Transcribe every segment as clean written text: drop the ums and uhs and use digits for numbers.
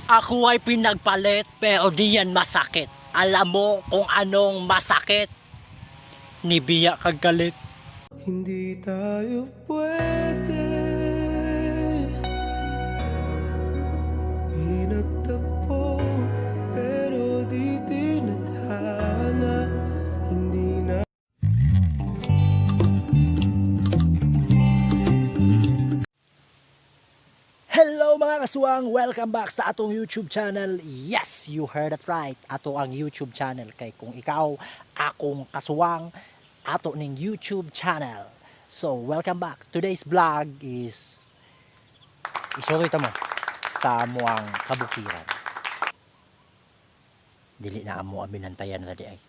Ako ay pinagpalit pero di yan masakit. Alam mo kung anong masakit? Nibiya kag galit. Hindi tayo pwede pinagtagpo, pero di tinadhana. Hindi na Hello mga kaswang! Welcome back sa atong YouTube channel. Yes, you heard it right. Ato ang YouTube channel. Kay kung ikaw, akong kaswang, ato ning YouTube channel. So, welcome back. Today's vlog is isuloy mo sa amuang kabukiran. Dili na amo ang binantayan na di ay.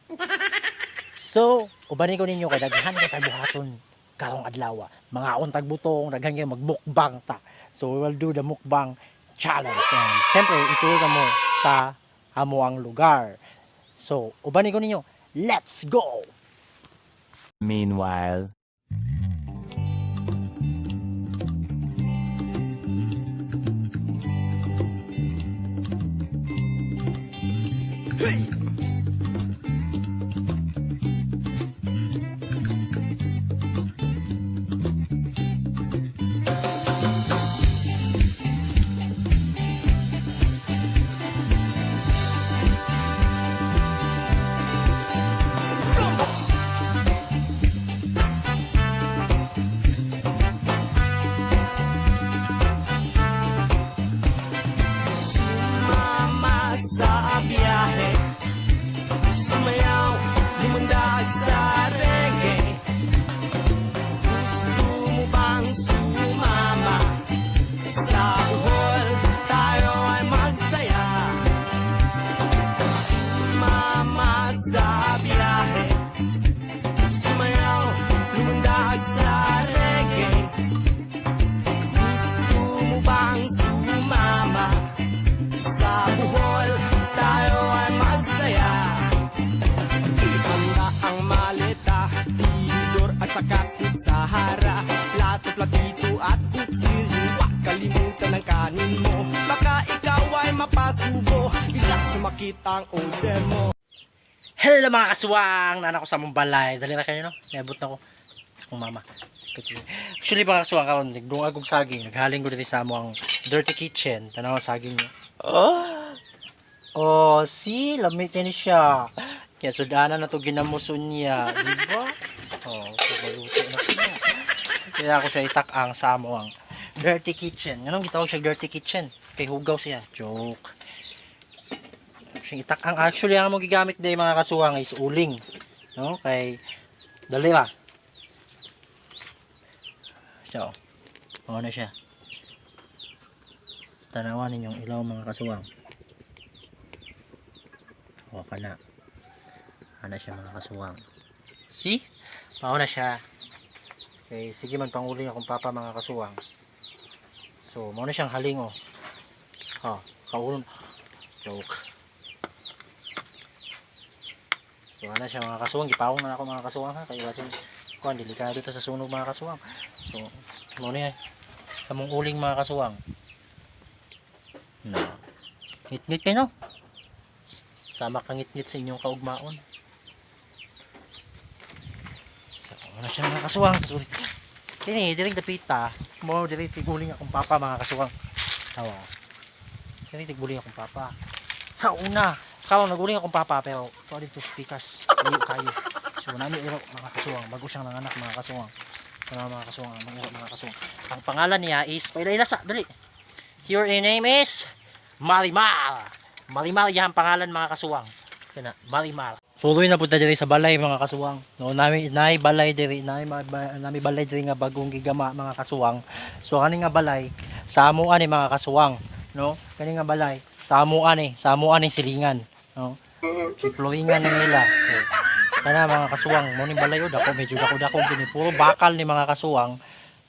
So, ubanin ko ninyo kay daghan ka tabuhaton karong adlaw. Mga untag butong, daghan kayo magmukbang ta. So, we will do the mukbang challenge. And syempre, itulog mo sa amuang lugar. So, ubanin ko ninyo, let's go! Meanwhile, sumama sa biyahe, sumayaw, lumundag sa reggae. Gusto mo bang sumama sa buhol? Tayo ay magsaya. Sumama sa biyahe, sumayaw, lumundag sa reggae. Gusto mo bang sumama sa buhol? Tayo ay magsaya. Ihanda ang maleta, tinidor at saka kutsahara, plato, platito at kutsilyo. Huwag kalimutan ang kanin mo, baka ikaw ay mapasubo bigla sumakit ang ulcer mo. Hello mga kaswang! Nana ko sa mong balay. Dali na kayo no? Naabot na ko. Akong mama. Actually mga kaswang karon nagdung agog saging. Naghaling ko dito sa amuang dirty kitchen. Tanaw ang saging niya. Oh, see? Lamit niya ni siya. Kaya sudana na to ginamuso niya. Diba? Oh, so maluto na siya. Kaya ako siya itak-ang sa amuang dirty kitchen. Anong gitawag siya dirty kitchen? Kay hugaw siya. Joke. Siya itak-ang. Actually, ang mo gigamit day mga kasuwang is uling. No? Kay dali ba? So, ano na siya. Tanawan ninyong ilaw mga kasuwang. O, kana. Ano siya mga kasuwang. See? Pao na siya. Okay, sige man panguling akong papa mga kasuwang. So, mo na siyang haling o. Ha, kaulon. Joke. So, ano siya mga kasuwang. Gipawang na ako mga kasuwang ha. Kaya kasi, kuhan, delikado ito sa sunog mga kasuwang. So, mo na yan. Kamong uling mga kasuwang. No. Ngit-ngit kayo no? Sama kang ngit-ngit sa inyong kaugmaon. So, ano siya mga kasuwang? Sorry. Kini, direct dapita. Mo, direct tiguling akong papa mga kasuwang. Tawa. Direct tiguling akong papa. Sa una, karon naguling akong papa pero sorry to pikas. Liyo kayo. So, namin iro mga kasuwang. Bago siyang nanganak mga kasuwang. Mga kasuwang, mga kasuwang. Ang pangalan niya is, pailasa, dali. Your name is Marimar. Marimar yan ang pangalan mga kasuwang. Kaya Marimar. Suloy na punta diri sa balay mga kasuwang. No, nami balay diri, nami balay diri nga bagong gigama mga kasuwang. So kani nga balay sa amo ani mga kasuwang, no? Kani nga balay sa amo ani silingan, no? Flowingan na nila. So, kana mga kasuwang, mo ni balay dako medyo dako gini puro bakal ni mga kasuwang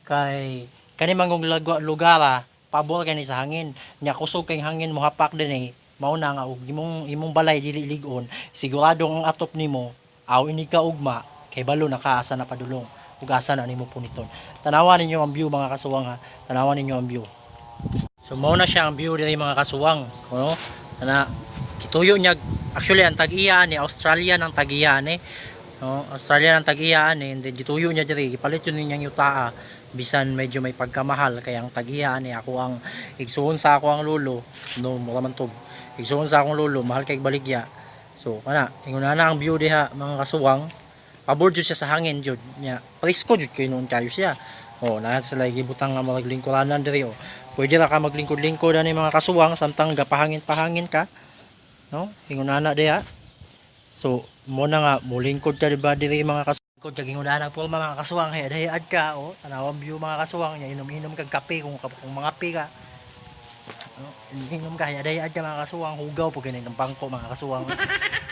kay kani mangong lugar pabor kay ni sa hangin. Nya kusog kay hangin mo hapak din eh. Mao na nga og imong balay dili ligon, sigurado ang atop nimo aw ini ka ugma kay balo nakaasa na padulong ug asa na nimo puniton. Tanawan ninyo ang view mga kasuwang ha. Tanawan ninyo ang view. So mao na siya ang view diri mga kasuwang, no? Na kituyo niya actually ang tag-iya ni Australia ng tag-iya ni, no? Australia ng tag-iya ni, and then gituyo niya diri, gipalit yun niyang yutaa bisan medyo may pagkamahal kaya ang tag-iya ni ako ang igsuon sa ako ang lolo, no mo man to. Igsuon sa akong lolo, mahal kay baligya. So kana, ingon na ang view diha mga kasuwang. Pabor jud siya sa hangin jud nya. Presko jud kay noon kayo siya. Oh, na sila gibutang nga maglingkuranan diri oh. Pwede ra ka maglingkod-lingkod ani mga kasuwang samtang gapahangin-pahangin ka. No? Ingunana diha. So, mo na nga mulingkod ka diba diri mga kasuwang. Kod kag ingunana po mga kasuwang hay dayad ka oh. Tanawang view mga kasuwang nya inom-inom kag kape kung mga pi ka. No? Inom ka hay dayad ka mga kasuwang hugaw pag ganing bangko mga kasuwang.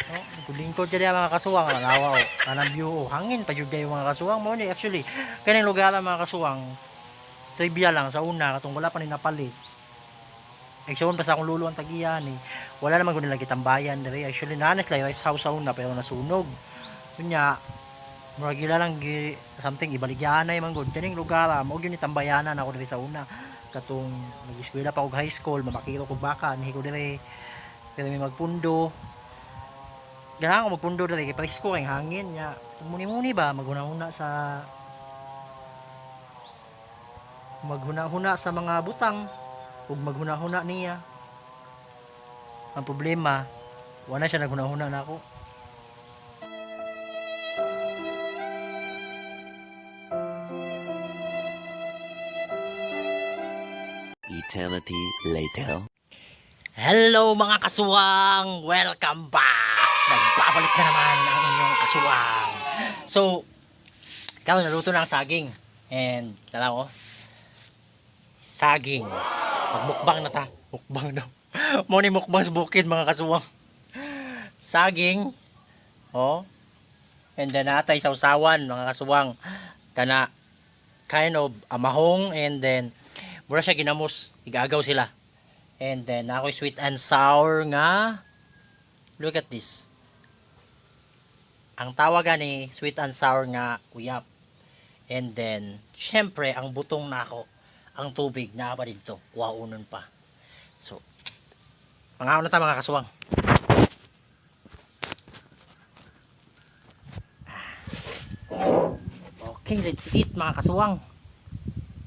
No, lingkod diri mga kasuwang lalawa oh. Kanang view oh. Hangin pa jud kayo mga kasuwang mo ni actually kaning lugar mga kasuwang trivia lang sa una katong wala pa ni napalit. Actually pa sa akong lulo ang tagiyan ni wala naman ko nila gitambayan diri actually nanas lang rice house sa una pero nasunog. Kunya murag gila lang something ibaligyan na man gud kaning lugar mao gyud ni tambayanan ako diri sa una katong nag-eskwela pa og high school mamakiro ko baka ni ko diri pero may magpundo. Ganahan ko magpundo dali kay presko kay hangin nya. Muni-muni ba maghuna-huna sa mga butang ug maghuna-huna niya. Ang problema, wala siya naghuna-huna nako. Eternity later. Hello mga kasuwang! Welcome back! Nagbabalik na naman ang inyong kasuwang. So, ikaw naluto na ang saging. And, tala ko, saging. Magmukbang na ta. Mukbang daw. Muni mukbang sa bukid mga kasuwang. Saging. Oh. And then, natay sausawan mga kasuwang. Kana, kind of amahong. And then, mura siya ginamos. Igagaw sila. And then, ako'y sweet and sour nga. Look at this. Ang tawagan ni sweet and sour nga uyap. And then, syempre, ang butong na ako, ang tubig na pa dito. Waunon pa. So, pangaon na ta mga kasuwang. Okay, let's eat mga kasuwang.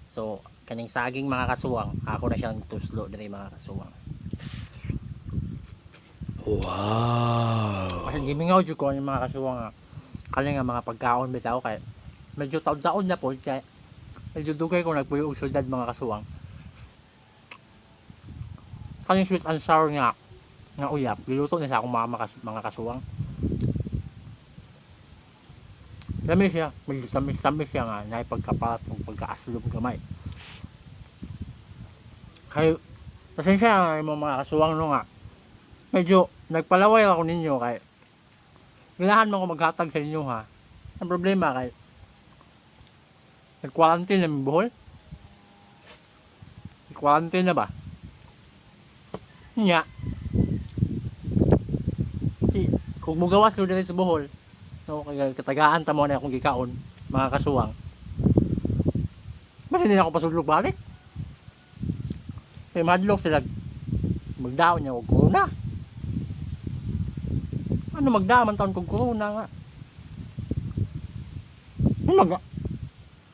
So, kaning saging mga kasuwang, ako na siyang tuslo diri mga kasuwang. Wow. Kasi gimingaw jud ko yung mga kasuwang kani nga mga pagkaon bitaw kay medyo taon-taon na po kay medyo dugay ko nagpuyo og syudad mga kasuwang. Kaning sweet and sour nga uyap, giluto na sa akong mga kasuwang. Lami siya, medyo tamis siya nga na pagkapalat ng pagkaaslom gamay. Kay pasensya ang mga kasuwang no nga. Medyo nagpalaway ako ninyo kay ganahan man ko maghatag sa inyo ha. Ang problema kay nag-quarantine na mi buhol. Nag-quarantine na ba? Nya. Kung mugawas do diri sa buhol, no kay katagaan ta mo na akong gikaon, mga kasuwang. Mas hindi na ako pasudlog balik. Kay madlok sila magdaon niya og corona. Ano magdaman taon kong corona nga.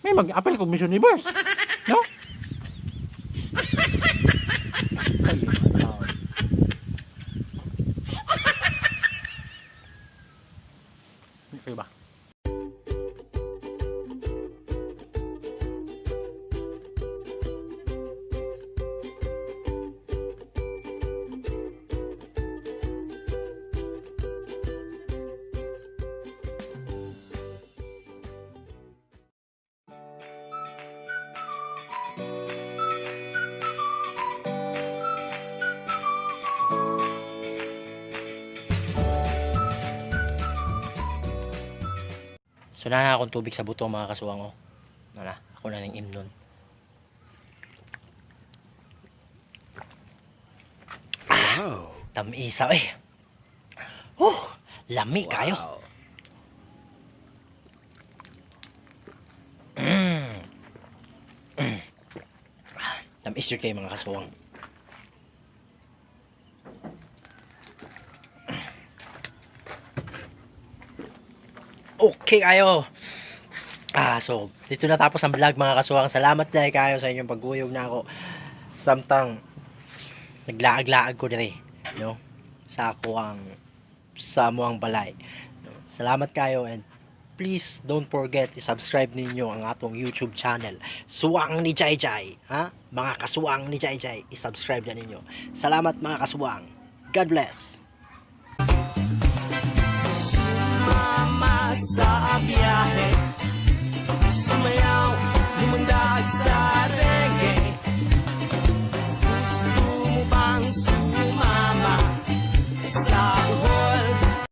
May mag-appel kong Miss Universe. No? Ay, okay ba? So na akong tubig sa buto mga kasuwang oh. Nala, ako na ning imnon. Wow. Tamisa eh. Lami kayo. SUK mga kasuwang. Okay kayo. So, dito natapos ang vlog mga kasuwang. Salamat dahil kayo sa inyong paguyog na ako. Samtang naglaag-laag ko dire, no? Sa ako ang sa muang balay. No? Salamat kayo and please don't forget i-subscribe ninyo ang atong YouTube channel. Suwang ni Jai Jai, ha? Mga kasuwang ni Jai Jai, i-subscribe na ninyo. Salamat mga kasuwang. God bless. Mama sa abya